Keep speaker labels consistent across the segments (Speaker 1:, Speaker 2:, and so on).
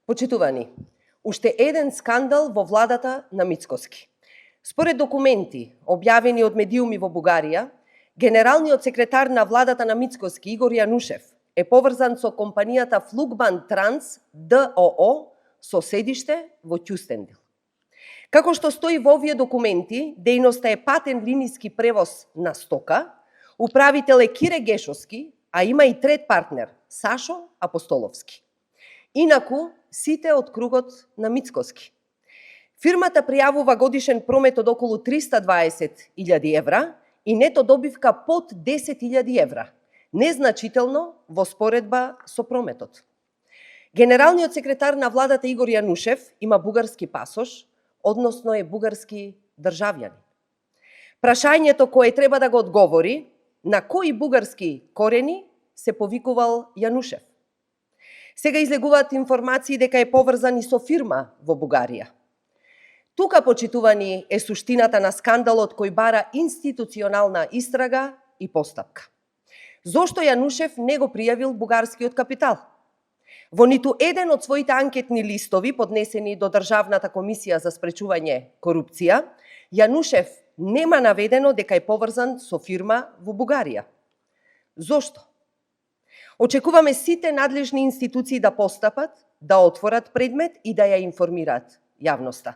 Speaker 1: Почитувани, уште еден скандал во владата на Мицкоски. Според документи објавени од медиуми во Бугарија, генералниот секретар на владата на Мицкоски Игор Јанушев е поврзан со компанијата Флугбан Транс ДОО со седиште во Кјустендил. Како што стои во овие документи, дејноста е патен линиски превоз на стока, управител е Кире Гешовски, а има и трет партнер Сашо Апостоловски. Инаку, сите од кругот на Мицкоски. Фирмата пријавува годишен промет од околу 320.000 евра и нето добивка под 10.000 евра, незначително во споредба со прометот. Генералниот секретар на владата Игор Јанушев има бугарски пасош, односно е бугарски државјанин. Прашањето кое треба да го одговори на кои бугарски корени се повикувал Јанушев. Сега излегуваат информации дека е поврзан и со фирма во Бугарија. Тука, почитувани, е суштината на скандалот кој бара институционална истрага и постапка. Зошто Јанушев не го пријавил бугарскиот капитал? Во ниту еден од своите анкетни листови, поднесени до Државната комисија за спречување корупција, Јанушев нема наведено дека е поврзан со фирма во Бугарија. Зошто? Очекуваме сите надлежни институции да постапат, да отворат предмет и да ја информираат јавноста.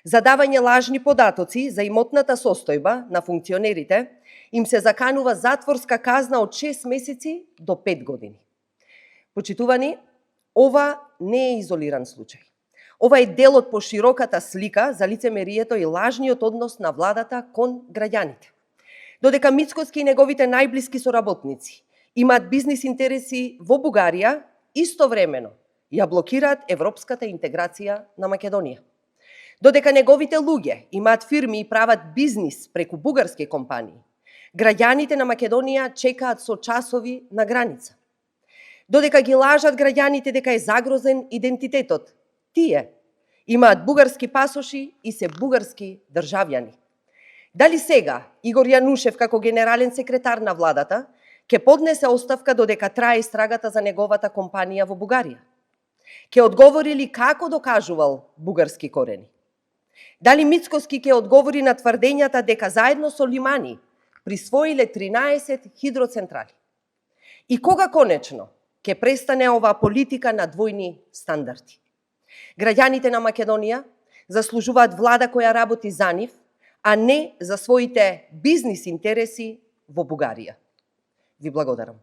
Speaker 1: За давање лажни податоци за имотната состојба на функционерите им се заканува затворска казна од 6 месеци до 5 години. Почитувани, ова не е изолиран случај. Ова е дел од пошироката слика за лицемерието и лажниот однос на владата кон граѓаните. Додека Мицкоски и неговите најблиски соработници имаат бизнис интереси во Бугарија, истовремено ја блокираат европската интеграција на Македонија. Додека неговите луѓе имаат фирми и прават бизнис преку бугарски компании, граѓаните на Македонија чекаат со часови на граница. Додека ги лажат граѓаните дека е загрозен идентитетот, тие имаат бугарски пасоши и се бугарски државјани. Дали сега Игор Јанушев како генерален секретар на владата ќе поднесе оставка додека трае истрагата за неговата компанија во Бугарија? Ќе одговори ли како докажувал бугарски корени? Дали Мицкоски ќе одговори на тврдењата дека заедно со Лимани присвоиле 13 хидроцентрали? И кога конечно ќе престане оваа политика на двојни стандарди? Граѓаните на Македонија заслужуваат влада која работи за нив, а не за своите бизнис интереси во Бугарија. Ви благодарам.